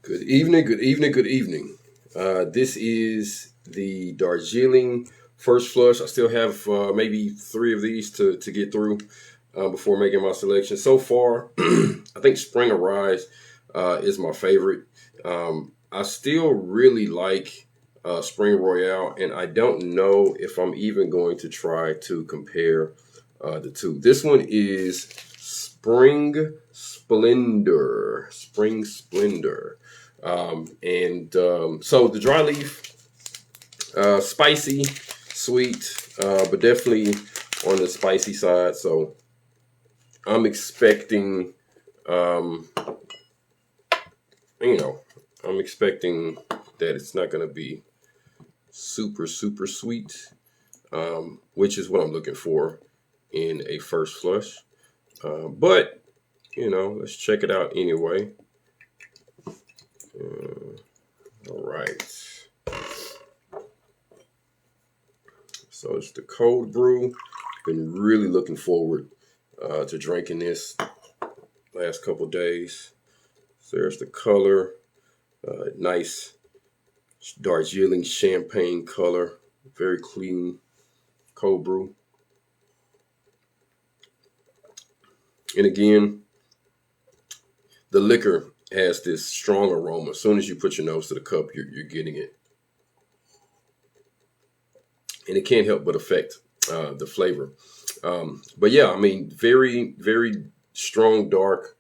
Good evening, good evening, good evening. This is the Darjeeling first flush. I still have maybe three of these to get through before making my selection. So far, I think Spring Arise is my favorite. I still really like Spring Royale, and I don't know if I'm even going to try to compare the two. This one is Spring Splendor. Spring Splendor. So the dry leaf, spicy, sweet, but definitely on the spicy side. So I'm expecting, um, you know, I'm expecting that it's not going to be super, super sweet, which is what I'm looking for in a first flush. But, let's check it out anyway. All right. So it's the cold brew. Been really looking forward to drinking this last couple days. So there's the color, nice Darjeeling champagne color, very clean cold brew. And again, the liquor has this strong aroma. As soon as you put your nose to the cup, you're getting it. And it can't help but affect the flavor. But yeah, I mean, very, very strong, dark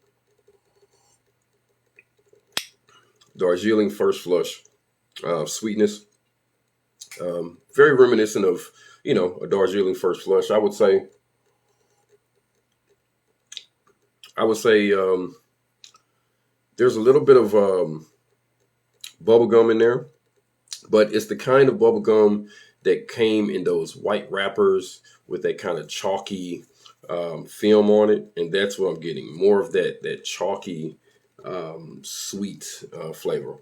Darjeeling first flush sweetness. Very reminiscent of, a Darjeeling first flush. I would say there's a little bit of bubble gum in there, but it's the kind of bubble gum that came in those white wrappers with that kind of chalky film on it, and that's what I'm getting. More of that chalky, sweet flavor.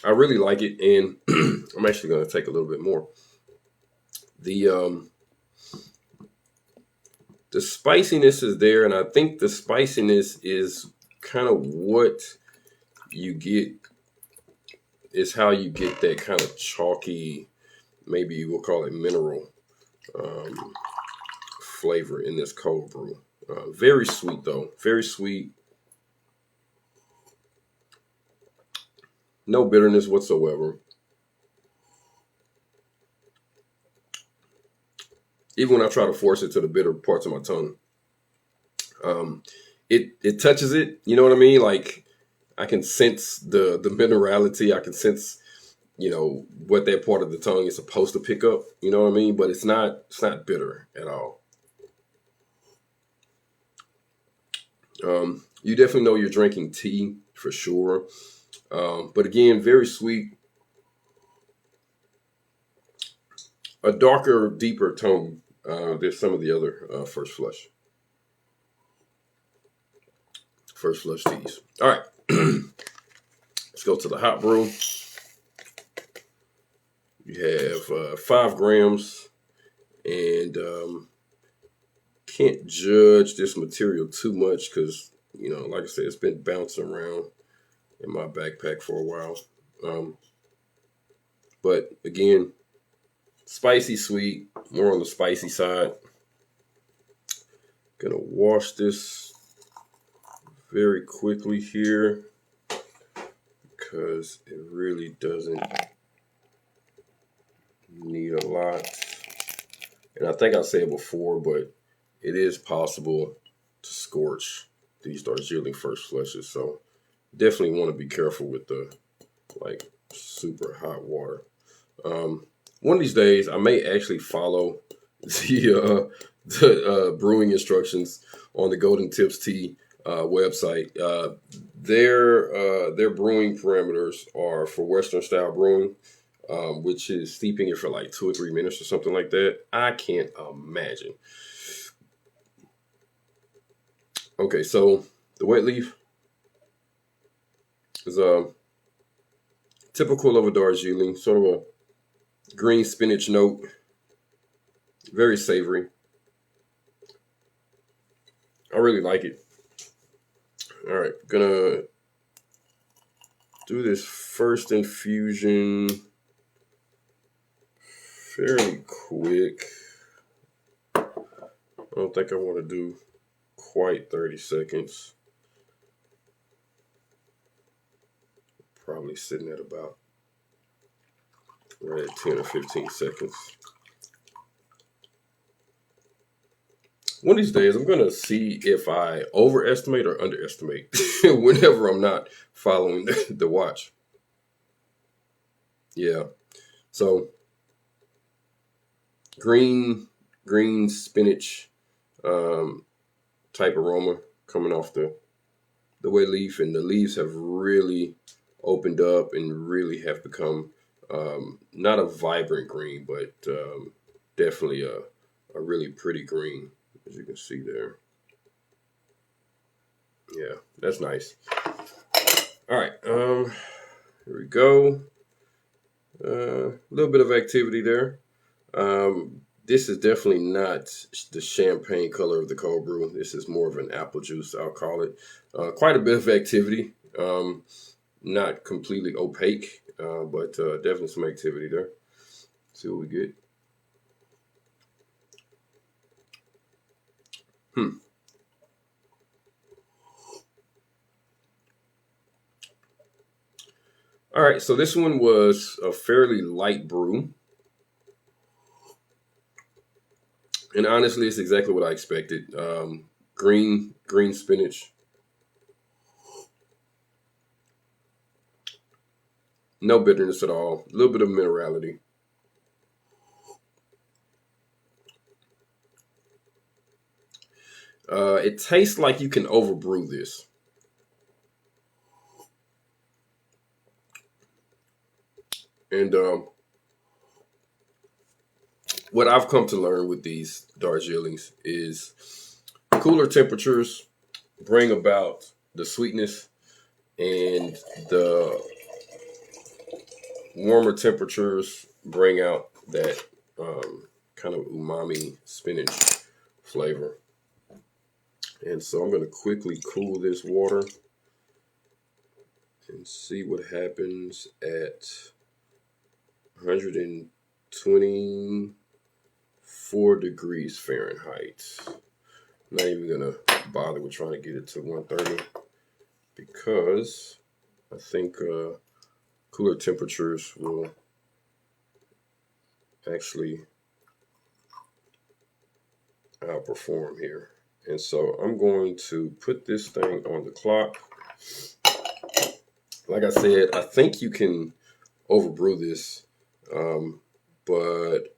I really like it, and I'm actually going to take a little bit more. The the spiciness is there, and I think the spiciness is kind of what you get is how you get that kind of chalky, maybe we'll call it mineral um, flavor in this cold brew. Very sweet though, very sweet. No bitterness whatsoever. Even when I try to force it to the bitter parts of my tongue, um, it touches it. You know what I mean? Like I can sense the minerality. I can sense what that part of the tongue is supposed to pick up. You know what I mean? But it's not bitter at all. You definitely know you're drinking tea for sure. But again, very sweet, a darker, deeper tone than some of the other first flush teas. All right, let's go to the hot brew. You have 5 grams, and can't judge this material too much because like I said, it's been bouncing around in my backpack for a while. Um, but again, spicy sweet, more on the spicy side. Gonna wash this very quickly here because it really doesn't need a lot. And I think I said before, but it is possible to scorch these Darjeeling first flushes. So definitely want to be careful with the like super hot water. One of these days, I may actually follow the brewing instructions on the Golden Tips Tea website. Their brewing parameters are for Western style brewing, which is steeping it for like 2 or 3 minutes or something like that. I can't imagine. Okay, so the wet leaf is typical of a Darjeeling, sort of a green spinach note, very savory. I really like it. All right, gonna do this first infusion fairly quick. I don't think I want to do quite 30 seconds. Probably sitting at about right at 10 or 15 seconds. One of these days, I'm going to see if I overestimate or underestimate whenever I'm not following the watch. Yeah. So, green spinach type aroma coming off the wet leaf, and the leaves have really opened up and really have become not a vibrant green, but definitely a really pretty green, as you can see there. Yeah, that's nice. All right, here we go. A little bit of activity there. This is definitely not the champagne color of the cold brew. This is more of an apple juice, I'll call it. Quite a bit of activity. Not completely opaque, but definitely some activity there. See what we get. All right, so this one was a fairly light brew. And honestly, it's exactly what I expected. Green spinach. No bitterness at all. A little bit of minerality. It tastes like you can overbrew this. And what I've come to learn with these Darjeelings is cooler temperatures bring about the sweetness, and the warmer temperatures bring out that kind of umami spinach flavor. And so I'm going to quickly cool this water and see what happens at 124 degrees Fahrenheit. I'm not even going to bother with trying to get it to 130 because I think cooler temperatures will actually outperform here. And so I'm going to put this thing on the clock. Like I said, I think you can overbrew this, but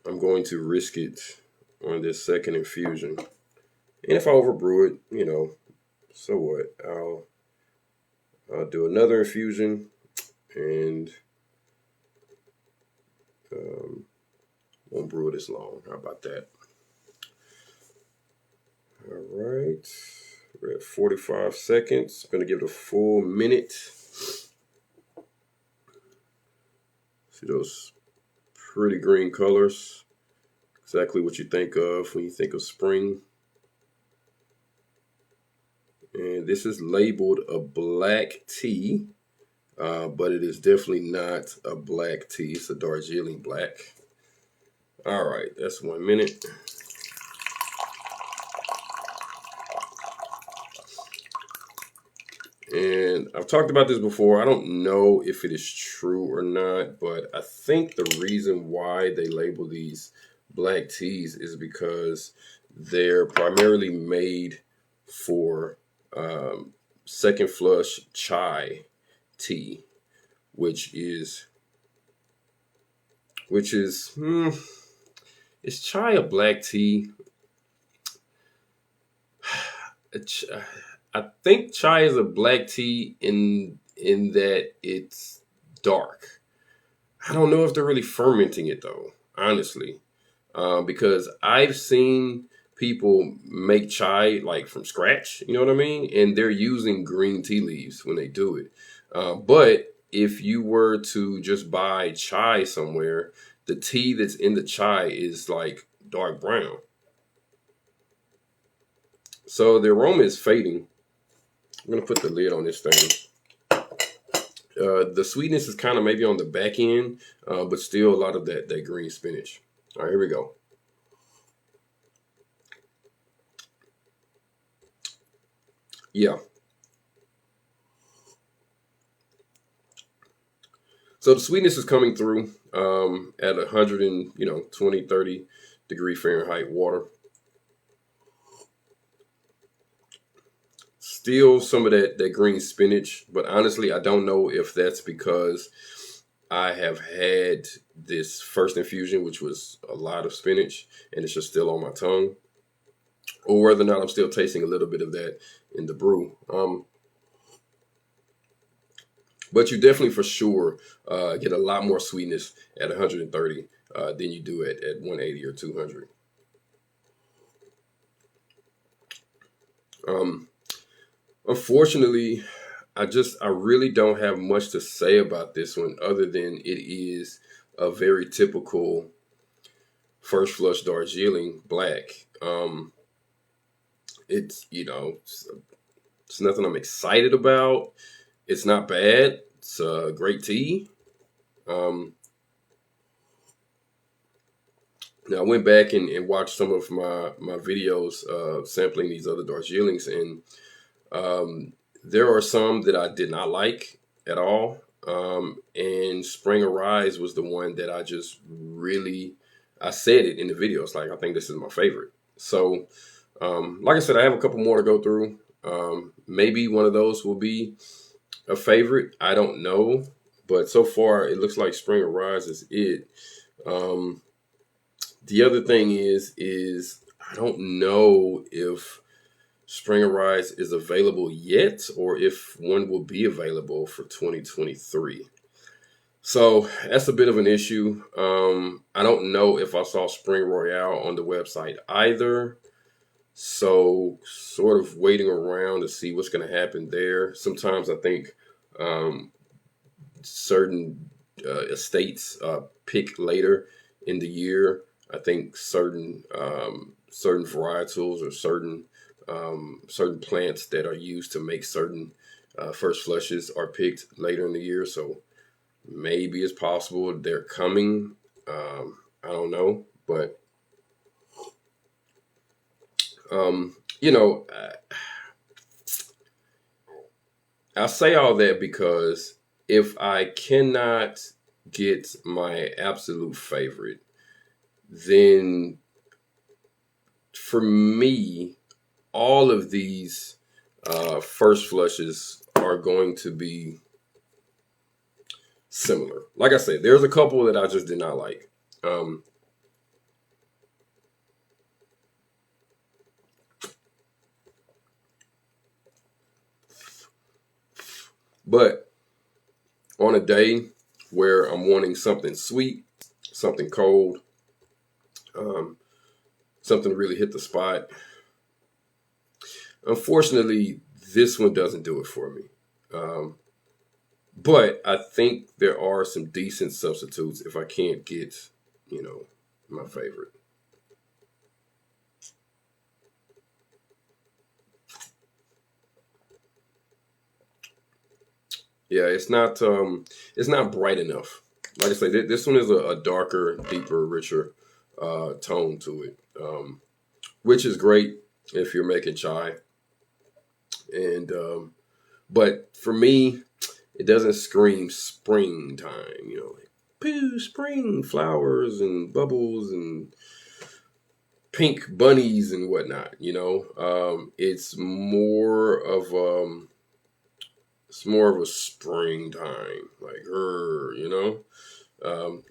I'm going to risk it on this second infusion. And if I overbrew it, you know, so what? I'll do another infusion and won't brew it as long. How about that? All right, we're at 45 seconds. I'm gonna give it a full minute. See those pretty green colors? Exactly what you think of when you think of spring. And this is labeled a black tea, but it is definitely not a black tea. It's a Darjeeling black. All right, that's 1 minute. And I've talked about this before. I don't know if it is true or not, but I think the reason why they label these black teas is because they're primarily made for second flush chai tea, which is is chai a black tea? I think chai is a black tea in that it's dark. I don't know if they're really fermenting it though, honestly, because I've seen people make chai like from scratch. You know what I mean? And they're using green tea leaves when they do it. But if you were to just buy chai somewhere, the tea that's in the chai is like dark brown. So the aroma is fading. I'm gonna put the lid on this thing. The sweetness is kind of maybe on the back end, but still a lot of that green spinach. All right, here we go. Yeah. So the sweetness is coming through at 100 and 20, 30 degree Fahrenheit water. Still some of that green spinach, but honestly, I don't know if that's because I have had this first infusion, which was a lot of spinach, and it's just still on my tongue, or whether or not I'm still tasting a little bit of that in the brew. But you definitely for sure get a lot more sweetness at 130 than you do at 180 or 200. Unfortunately, I really don't have much to say about this one other than it is a very typical first flush Darjeeling black. It's it's nothing I'm excited about. It's not bad. It's a great tea. Um, Now I went back and watched some of my videos sampling these other Darjeelings, and there are some that I did not like at all. And Spring Arise was the one that I just really, I said it in the videos, like I think this is my favorite. So, like I said, I have a couple more to go through. Maybe one of those will be a favorite. I don't know, but so far it looks like Spring Arise is it. Um, the other thing is I don't know if Spring Arise is available yet, or if one will be available for 2023. So that's a bit of an issue. I don't know if I saw Spring Royale on the website either. So sort of waiting around to see what's going to happen there. Sometimes I think um, certain estates pick later in the year. I think certain varietals or certain plants that are used to make certain first flushes are picked later in the year. So maybe it's possible they're coming. I don't know, but you know, I say all that because if I cannot get my absolute favorite, then for me, all of these first flushes are going to be similar. Like I said, there's a couple that I just did not like. But on a day where I'm wanting something sweet, something cold, um, something to really hit the spot, unfortunately, this one doesn't do it for me. Um, but I think there are some decent substitutes if I can't get, my favorite. Yeah, it's not bright enough. Like I say, this one is a darker, deeper, richer tone to it, which is great if you're making chai. And but for me, it doesn't scream springtime. Like poo, spring flowers and bubbles and pink bunnies and whatnot. It's more of a springtime, like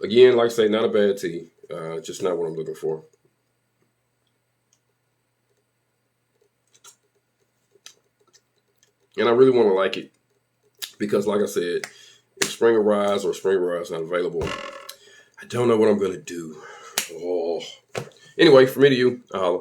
Again, like I say, not a bad tea, just not what I'm looking for. And I really want to like it because, like I said, if Spring Arise or Spring Arise not available, I don't know what I'm gonna do. Oh, anyway, from me to you, I holla.